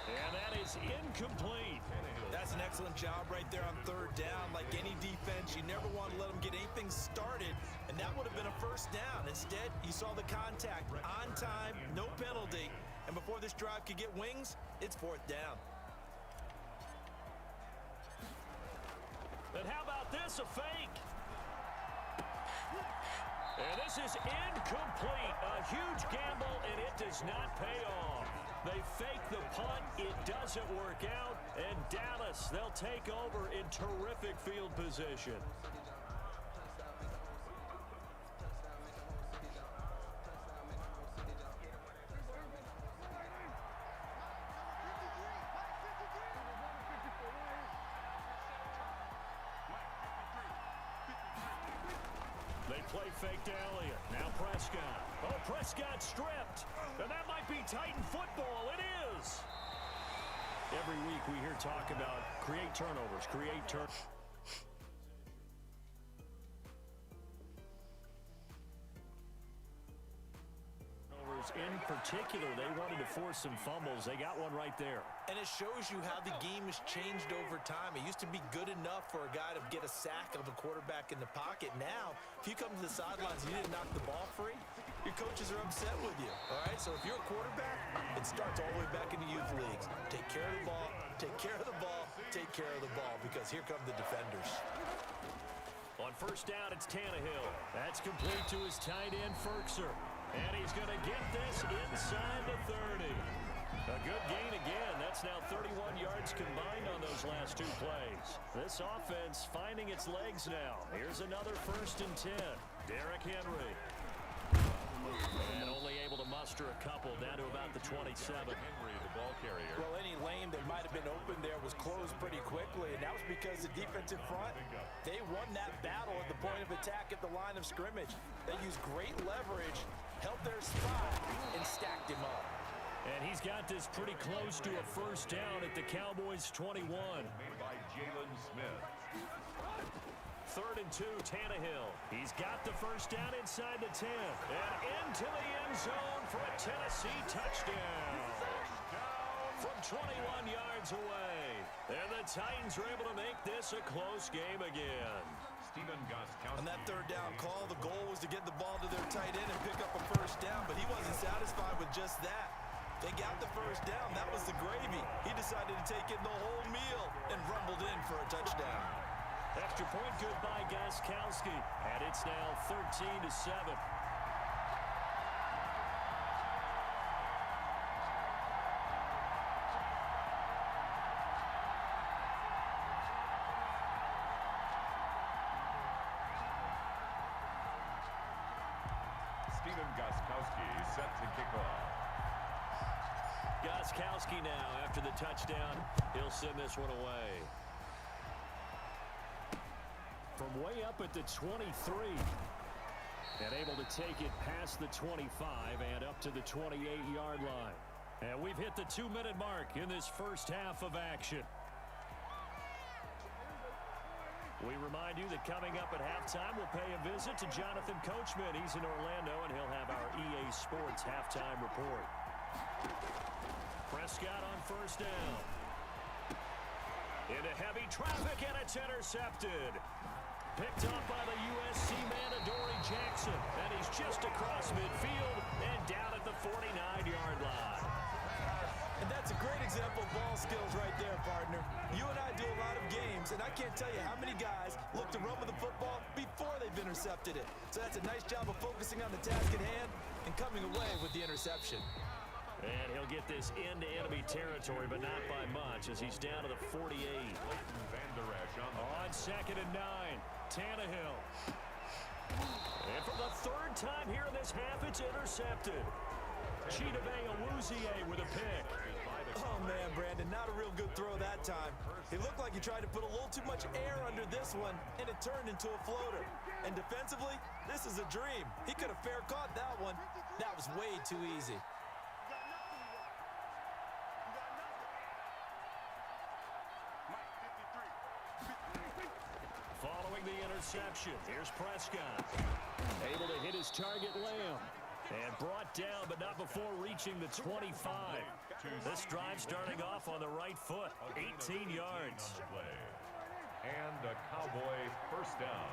And that is incomplete. That's an excellent job right there on 3rd down. Like any defense, you never want to let them get anything started, and that would have been a first down. Instead, you saw the contact on time, no penalty, and before this drive could get wings, it's 4th down. And how about this, a fake? And this is incomplete. A huge gamble, and it does not pay off. They fake the punt. It doesn't work out. And Dallas, they'll take over in terrific field position. They play fake to Elliott. Now Prescott. Oh, Prescott stripped. And that might be Titan football. It is. Every week we hear talk about create turnovers, In particular, they wanted to force some fumbles. They got one right there. And it shows you how the game has changed over time. It used to be good enough for a guy to get a sack of a quarterback in the pocket. Now, if you come to the sidelines and you didn't knock the ball free, your coaches are upset with you. All right, so if you're a quarterback, it starts all the way back in the youth leagues. Take care of the ball, take care of the ball, take care of the ball, because here come the defenders. On 1st down, it's Tannehill. That's complete to his tight end, Ferkser. And he's going to get this inside the 30. A good gain again. That's now 31 yards combined on those last two plays. This offense finding its legs now. Here's another 1st and 10. Derrick Henry. And only able to muster a couple down to about the 27. Henry, the ball carrier. Well, any lane that might have been open there was closed pretty quickly, and that was because the defensive front, they won that battle at the point of attack at the line of scrimmage. They used great leverage, held their spot, and stacked him up. And he's got this pretty close to a 1st down at the Cowboys' 21. Made by Jalen Smith. 3rd and 2, Tannehill. He's got the 1st down inside the 10. And into the end zone for a Tennessee touchdown. From 21 yards away. And the Titans are able to make this a close game again. Stephen Gostkowski. On that 3rd down call, the goal was to get the ball to their tight end and pick up a 1st down, but he wasn't satisfied with just that. They got the 1st down. That was the gravy. He decided to take in the whole meal and rumbled in for a touchdown. Extra point good by Gostkowski. And it's now 13-7. Stephen Gostkowski set to kick off. Gostkowski now, after the touchdown, he'll send this one away. From way up at the 23. And able to take it past the 25 and up to the 28-yard line. And we've hit the 2-minute mark in this 1st half of action. We remind you that coming up at halftime, we'll pay a visit to Jonathan Coachman. He's in Orlando, and he'll have our EA Sports halftime report. Prescott on 1st down. Into heavy traffic, and it's intercepted. Picked up by the USC man, Adoree Jackson. And he's just across midfield and down at the 49-yard line. And that's a great example of ball skills right there, partner. You and I do a lot of games, and I can't tell you how many guys look to run with the football before they've intercepted it. So that's a nice job of focusing on the task at hand and coming away with the interception. And he'll get this into enemy territory, but not by much, as he's down to the 48. On 2nd and 9, Tannehill. And for the 3rd time here in this half, it's intercepted. Chidobe Awuzie with a pick. Oh, man, Brandon, not a real good throw that time. It looked like he tried to put a little too much air under this one, and it turned into a floater. And defensively, this is a dream. He could have fair caught that one. That was way too easy. Following the interception, here's Prescott. Able to hit his target, Lamb. And brought down, but not before reaching the 25. This drive starting off on the right foot, 18 yards. And a Cowboy 1st down.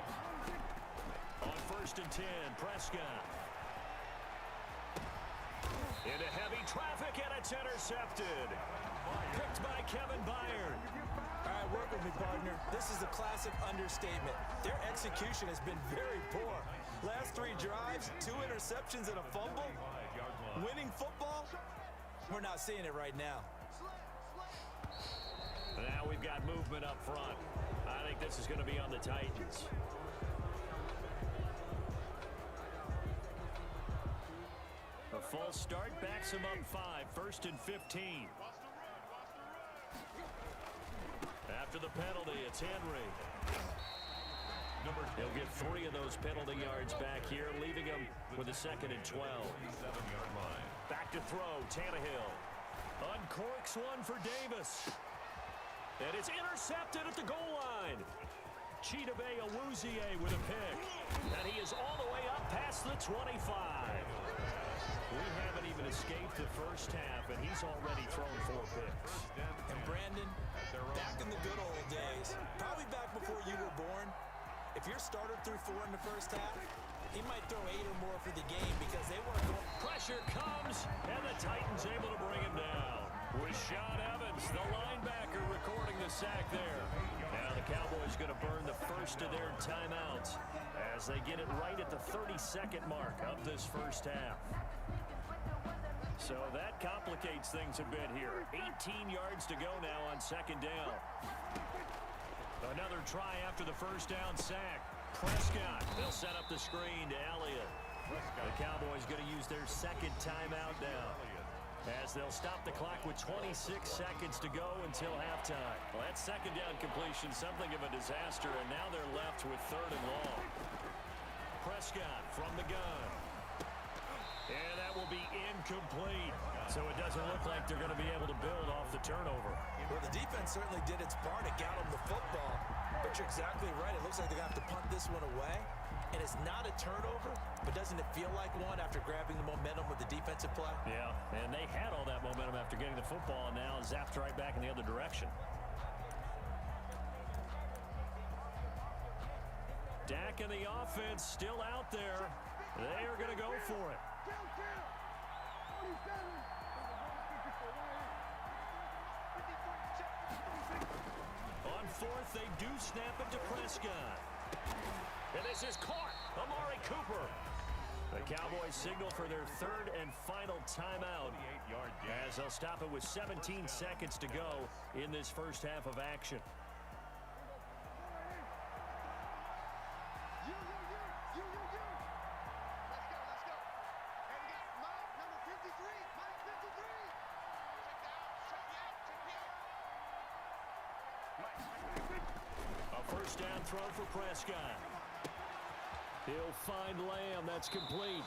On 1st and 10, Prescott. Into heavy traffic, and it's intercepted. Picked by Kevin Byard. All right, work with me, partner. This is a classic understatement. Their execution has been very poor. Last 3 drives, 2 interceptions and a fumble. Winning football? We're not seeing it right now. Now we've got movement up front. I think this is going to be on the Titans. A false start backs him up 5, 1st and 15. After the penalty, it's Henry. He'll get 3 of those penalty yards back here, leaving him with a 2nd and 12. Back to throw, Tannehill. Uncorks one for Davis. And it's intercepted at the goal line. Chidobe Awuzie with a pick. And he is all the way up past the 25. We haven't even escaped the 1st half, and he's already thrown 4 picks. And Brandon, back in the good old days, probably back before you were born, if your starter threw 4 in the 1st half, he might throw 8 or more for the game because they weren't going. Pressure comes, and the Titans able to bring him down. Rashaan Evans, the linebacker, recording the sack there. Now the Cowboys going to burn the first of their timeouts as as they get it right at the 32nd mark of this first half. So that complicates things a bit here. 18 yards to go now on second down. Another try after the first down sack. Prescott, they'll set up the screen to Elliott. The Cowboys going to use their second timeout now, as they'll stop the clock with 26 seconds to go until halftime. Well, that second down completion, something of a disaster, and now they're left with third and long. Prescott from the gun. And that will be incomplete. So it doesn't look like they're going to be able to build off the turnover. Well, the defense certainly did its part. It got them the football. But you're exactly right. It looks like they're going to have to punt this one away. And it's not a turnover, but doesn't it feel like one after grabbing the momentum with the defensive play? Yeah, and they had all that momentum after getting the football, and now zapped right back in the other direction. Dak and the offense still out there. They are going to go for it. On fourth, they do snap it to Prescott. And this is caught. Amari Cooper. The Cowboys signal for their third and final timeout, as they'll stop it with 17 seconds to go in this first half of action. A first down throw for Prescott. He'll find Lamb. That's complete.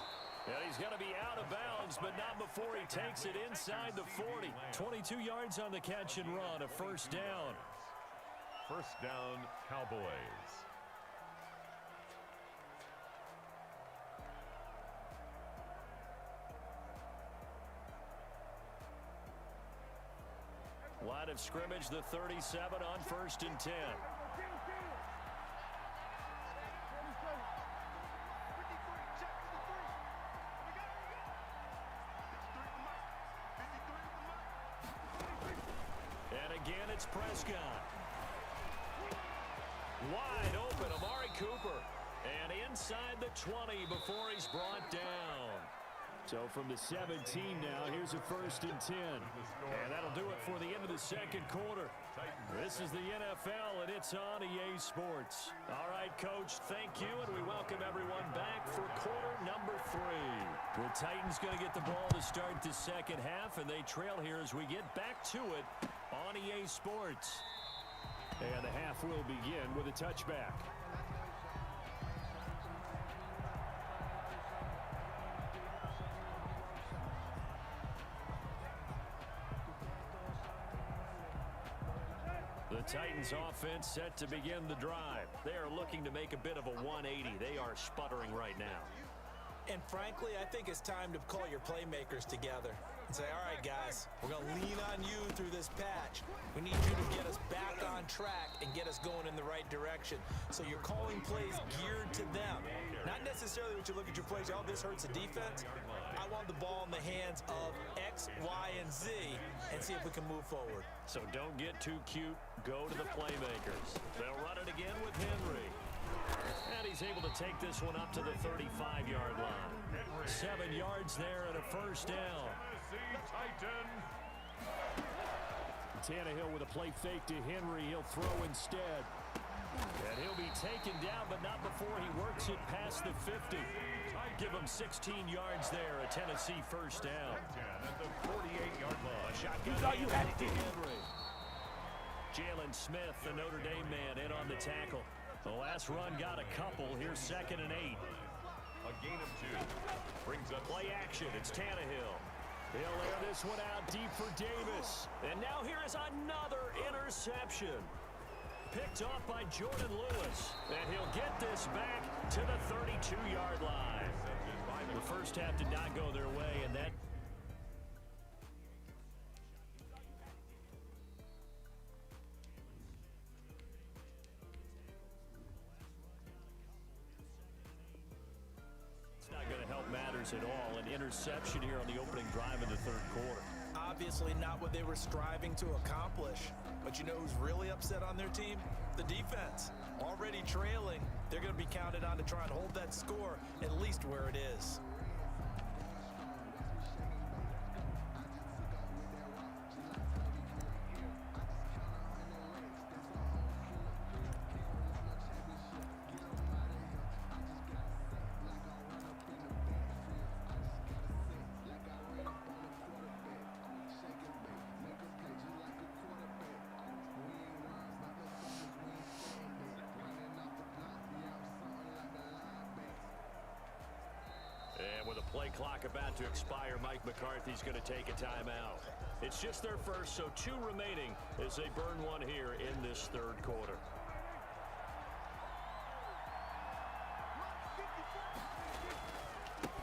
And he's going to be out of bounds, but not before he takes it inside the 40. 22 yards on the catch and run. A first down. First down, Cowboys. Line of scrimmage, the 37 on first and 10. And again, it's Prescott. Wide open, Amari Cooper. And inside the 20 before he's brought down. So from the 17 now, here's a first and 10. And that'll do it for the end of the second quarter. This is the NFL, and it's on EA Sports. All right, Coach, thank you, and we welcome everyone back for quarter number 3. The Titans going to get the ball to start the second half, and they trail here as we get back to it on EA Sports. And the half will begin with a touchback. The Titans offense set to begin the drive. They are looking to make a bit of a 180. They are sputtering right now. And frankly, I think it's time to call your playmakers together and say, all right, guys, we're going to lean on you through this patch. We need you to get us back on track and get us going in the right direction. So you're calling plays geared to them. Not necessarily what you look at your plays, oh, this hurts the defense. I want the ball in the hands of X, Y, and Z and see if we can move forward. So don't get too cute. Go to the playmakers. They'll run it again with Henry. And he's able to take this one up to the 35-yard line. 7 yards there and a first down. Tannehill with a play fake to Henry. He'll throw instead. And he'll be taken down, but not before he works it past the 50. Give him 16 yards there, a Tennessee first down. At the 48-yard line. A shotgun all you had to do. Henry. Jalen Smith, the Notre Dame man, in on the tackle. The last run got a couple. Here's 2nd and 8. A gain of 2. Brings up play action. It's Tannehill. He'll air this one out deep for Davis. And now here is another interception. Picked off by Jordan Lewis. And he'll get this back to the 32-yard line. The first half did not go their way, and that not going to help matters at all. An interception here on the opening drive of the third quarter. Obviously not what they were striving to accomplish. But But you know who's really upset on their team? The defense. Already trailing, they're going to be counted on to try and hold that score at least where it is. And with a play clock about to expire, Mike McCarthy's going to take a timeout. It's just their first, so 2 remaining as they burn one here in this third quarter.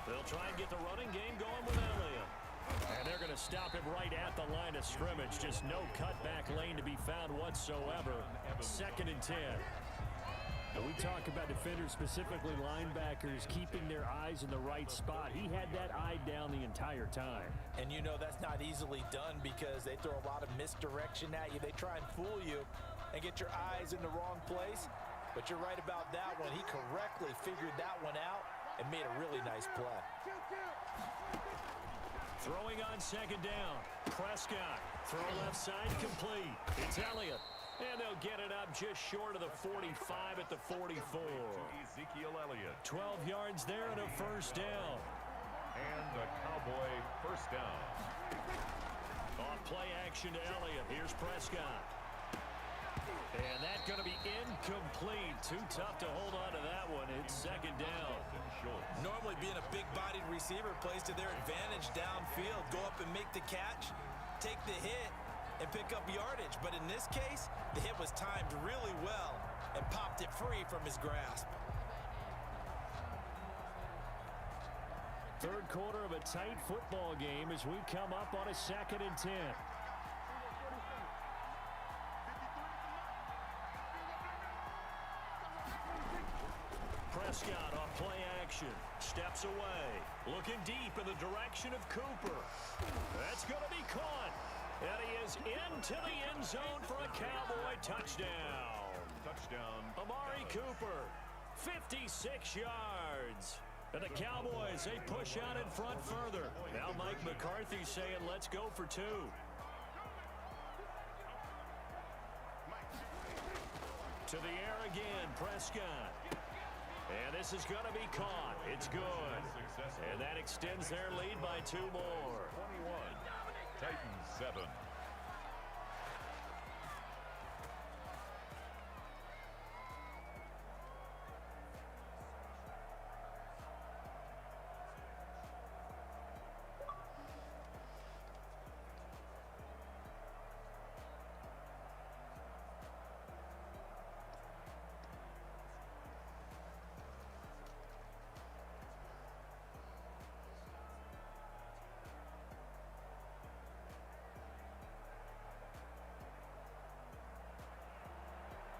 They'll try and get the running game going with Elliott. And they're going to stop him right at the line of scrimmage. Just no cutback lane to be found whatsoever. 2nd and 10. And we talk about defenders, specifically linebackers, keeping their eyes in the right spot. He had that eye down the entire time. And you know that's not easily done because they throw a lot of misdirection at you. They try and fool you and get your eyes in the wrong place. But you're right about that one. He correctly figured that one out and made a really nice play. Throwing on 2nd down. Prescott. Throw left side complete. It's Elliott. And they'll get it up just short of the 45 at the 44. Ezekiel Elliott. 12 yards there and a first down. And the Cowboy first down. On play action to Elliott. Here's Prescott. And that's going to be incomplete. Too tough to hold on to that one. It's 2nd down. Normally being a big-bodied receiver plays to their advantage downfield. Go up and make the catch, take the hit, and pick up yardage. But in this case, the hit was timed really well and popped it free from his grasp. Third quarter of a tight football game as we come up on a 2nd and 10. Prescott on play action. Steps away. Looking deep in the direction of Cooper. That's going to be caught. And he is into the end zone for a Cowboy touchdown. Touchdown. Amari Cooper, 56 yards. And the Cowboys, they push out in front further. Now Mike McCarthy saying, let's go for 2. To the air again, Prescott. And this is going to be caught. It's good. And that extends their lead by 2 more. 21. Titans 7.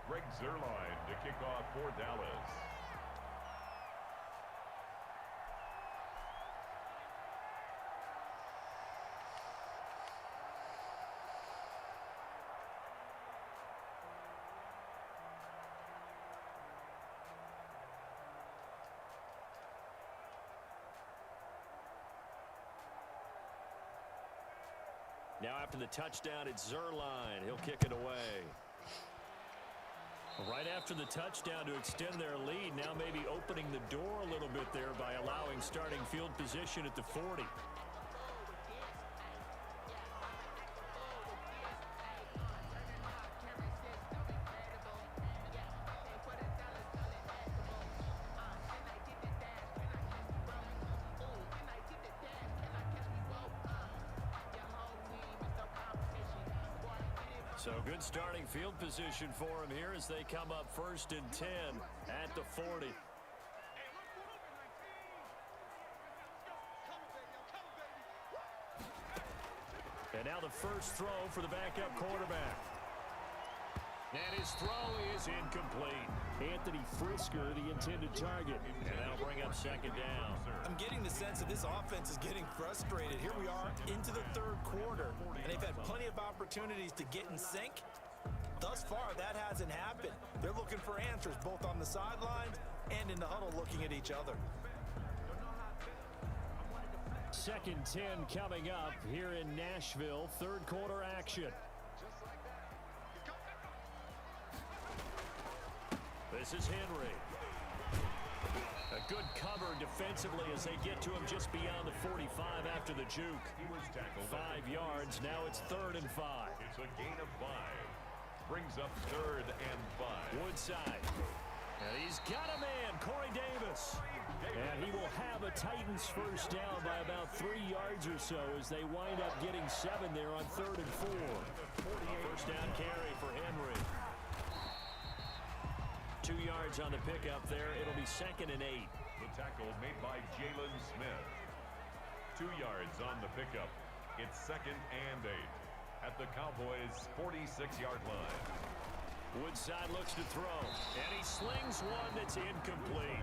Greg Zuerlein to kick off for Dallas. Now after the touchdown, it's Zuerlein. He'll kick it away. Right after the touchdown to extend their lead, now maybe opening the door a little bit there by allowing starting field position at the 40. So good starting field position for him here as they come up 1st and 10 at the 40. And now the first throw for the backup quarterback. And his throw is incomplete. Anthony Frisker, the intended target. And that'll bring up 2nd down. I'm getting the sense that this offense is getting frustrated. Here we are into the 3rd quarter, and they've had plenty of opportunities to get in sync, Thus far, that hasn't happened. They're looking for answers both on the sidelines and in the huddle looking at each other. 2nd 10 coming up here in Nashville. Third quarter action. This is Henry. A good cover defensively as they get to him just beyond the 45 after the juke. 5 yards. Now it's 3rd and 5. It's a gain of 5. Brings up 3rd and 5. Woodside. And he's got a man, Corey Davis. And he will have a Titans first down by about 3 yards or so as they wind up getting 7 there on 3rd and 4. First down carry for Henry. 2 yards on the pickup there. It'll be 2nd and 8. The tackle made by Jalen Smith. 2 yards on the pickup. It's 2nd and 8 at the Cowboys' 46-yard line. Woodside looks to throw, and he slings one that's incomplete.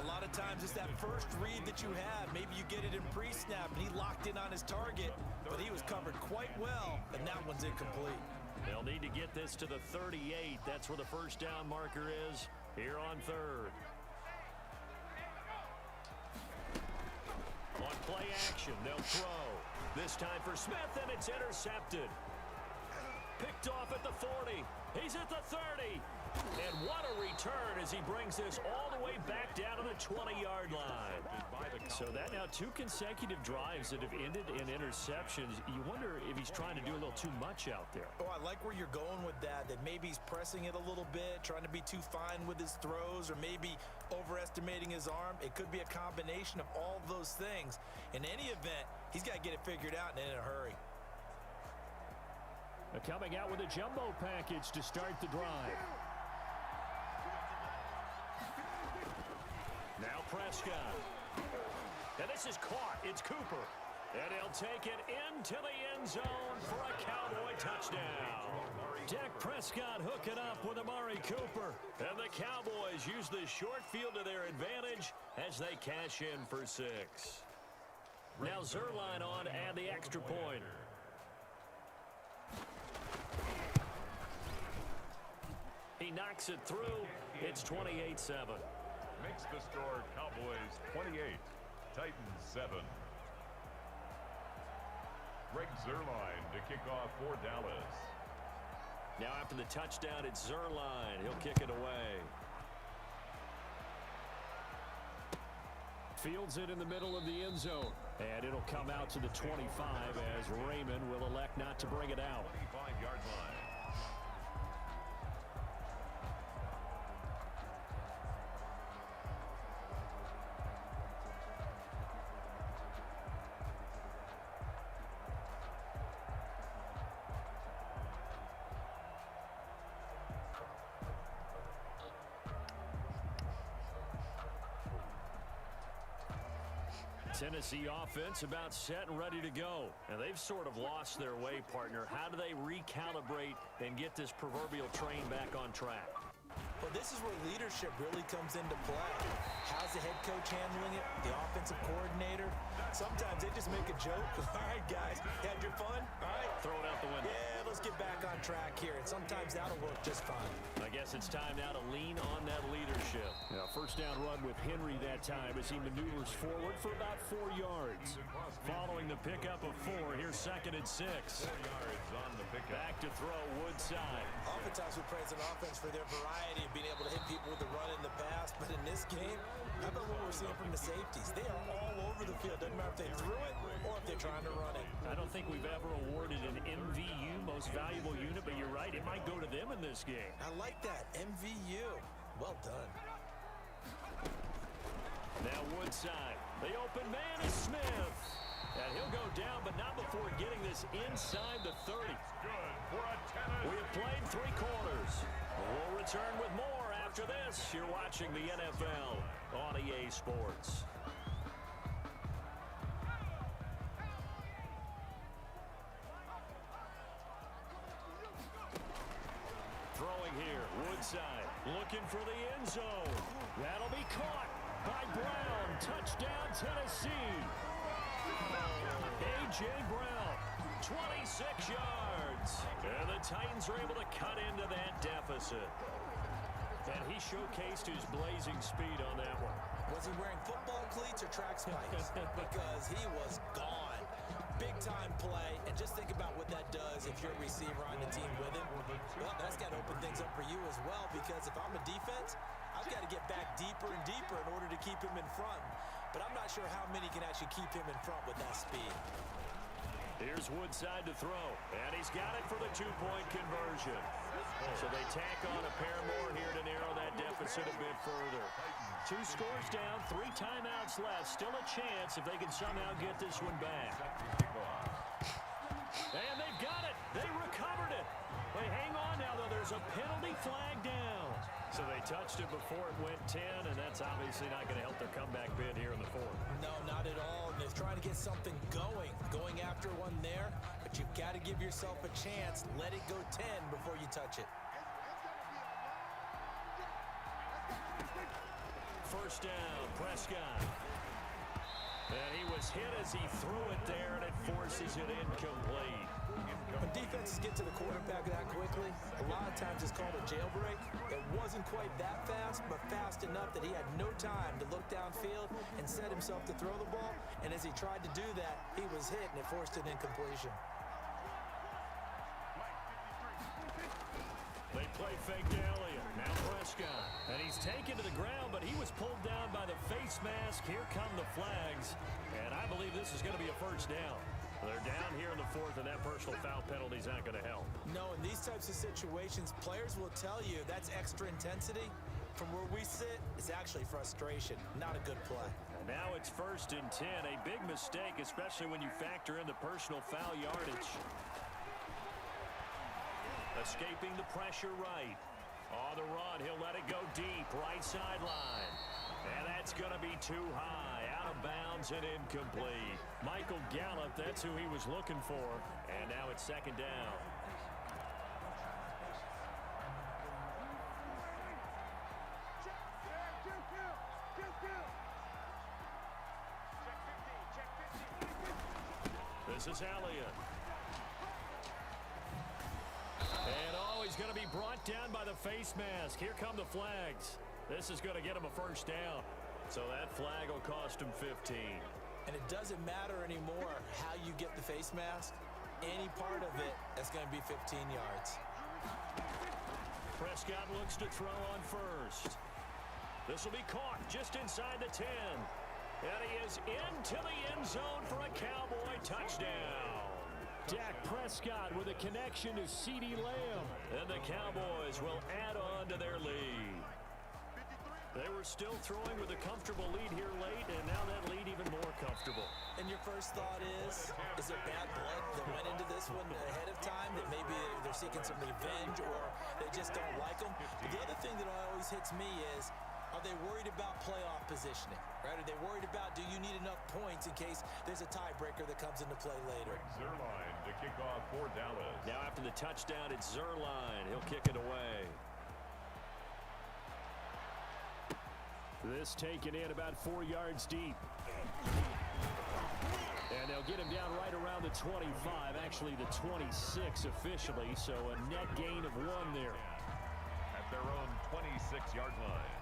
A lot of times it's that first read that you have. Maybe you get it in pre-snap, and he locked in on his target, but he was covered quite well, and that one's incomplete. They'll need to get this to the 38. That's where the first down marker is here on 3rd. On play action, they'll throw. This time for Smith, and it's intercepted. Picked off at the 40. He's at the 30. And what a return as he brings this all the way back down to the 20-yard line. So that now 2 consecutive drives that have ended in interceptions. You wonder if he's trying to do a little too much out there. Oh, I like where you're going with that maybe he's pressing it a little bit, trying to be too fine with his throws, or maybe overestimating his arm. It could be a combination of all those things. In any event, he's got to get it figured out and in a hurry. Coming out with a jumbo package to start the drive. Now Prescott. And this is caught. It's Cooper. And he'll take it into the end zone for a Cowboy touchdown. Dak Prescott hooking up with Amari Cooper. And the Cowboys use the short field to their advantage as they cash in for 6. Now Zerline on to add the extra point. He knocks it through. It's 28-7. Makes the score Cowboys 28, Titans 7. Greg Zuerlein to kick off for Dallas. Now after the touchdown, it's Zuerlein. He'll kick it away. Fields it in the middle of the end zone. And it'll come out to the 25 as Raymond will elect not to bring it out. 25-yard line. Tennessee offense about set and ready to go. And they've sort of lost their way, partner. How do they recalibrate and get this proverbial train back on track? Well, this is where leadership really comes into play. How's the head coach handling it? The offensive coordinator? Sometimes they just make a joke. All right, guys, had your fun? All right. Throw it out the window. Yeah, let's get back on track here. And sometimes that'll work just fine. I guess it's time now to lean on that leadership. Now, first down run with Henry that time as he maneuvers forward for about 4 yards. Following the pickup of 4, here's 2nd and 6. 4 yards on the pickup. Back to throw, Woodside. Oftentimes we praise an offense for their variety of being able to hit people with the run in the pass. But in this game, how about what we're seeing from the safeties? They are all over the field. Doesn't matter if they threw it or if they're trying to run it. I don't think we've ever awarded an MVU, most valuable unit, but you're right. It might go to them in this game. I like that. MVU. Well done. Now Woodside. The open man is Smith. And he'll go down, but not before getting this inside the 30. Good for a Tennessee. We have played 3 quarters. We'll return with more after this. You're watching the NFL on EA Sports. Throwing here, Woodside looking for the end zone. That'll be caught by Brown. Touchdown, Tennessee. A.J. Brown, 26 yards. yards. And the Titans are able to cut into that deficit. And he showcased his blazing speed on that one. Was he wearing football cleats or track spikes? Because he was gone. Big-time play, and just think about what that does if you're a receiver on the team with him. Well, that's got to open things up for you as well, because if I'm a defense, I've got to get back deeper and deeper in order to keep him in front. But I'm not sure how many can actually keep him in front with that speed. Here's Woodside to throw, and he's got it for the two-point conversion. So they tack on a pair more here to narrow that deficit a bit further. 2 scores down, 3 timeouts left. Still a chance if they can somehow get this one back. And they've got it. They recovered it. They hang on now, though. There's a penalty flag down. So they touched it before it went 10, and that's obviously not going to help their comeback bid here in the 4th. No, not at all. And they're trying to get something going after one there. But you've got to give yourself a chance. Let it go 10 before you touch it. First down, Prescott. And he was hit as he threw it there, and it forces it incomplete. When defenses get to the quarterback that quickly, a lot of times it's called a jailbreak. It wasn't quite that fast, but fast enough that he had no time to look downfield and set himself to throw the ball. And as he tried to do that, he was hit, and it forced an incompletion. They play fake to Elliott. Now Prescott. And he's taken to the ground, but he was pulled down by the face mask. Here come the flags. And I believe this is going to be a first down. They're down here in the 4th, and that personal foul penalty is not going to help. No, in these types of situations, players will tell you that's extra intensity. From where we sit, it's actually frustration, not a good play. And now it's 1st and 10. A big mistake, especially when you factor in the personal foul yardage. Escaping the pressure right. On the run, he'll let it go deep, right sideline. And that's going to be too high, out of bounds and incomplete. Michael Gallup, that's who he was looking for. And now it's 2nd down. This is Elliott. And he's going to be brought down by the face mask. Here come the flags. This is going to get him a first down. So that flag will cost him 15. And it doesn't matter anymore how you get the face mask. Any part of it, that's going to be 15 yards. Prescott looks to throw on first. This will be caught just inside the 10. And he is into the end zone for a Cowboy touchdown. Dak Prescott with a connection to CeeDee Lamb. And the Cowboys will add on to their lead. They were still throwing with a comfortable lead here late, and now that lead even more comfortable. And your first thought is there bad blood that went into this one ahead of time, that maybe they're seeking some revenge or they just don't like them? But the other thing that always hits me is, are they worried about playoff positioning, right? Are they worried about, do you need enough points in case there's a tiebreaker that comes into play later? Zuerlein to kick off for Dallas. Now after the touchdown, it's Zuerlein. He'll kick it away. This taken in about 4 yards deep. And they'll get him down right around the 25, actually the 26 officially, so a net gain of 1 there. At their own 26-yard line.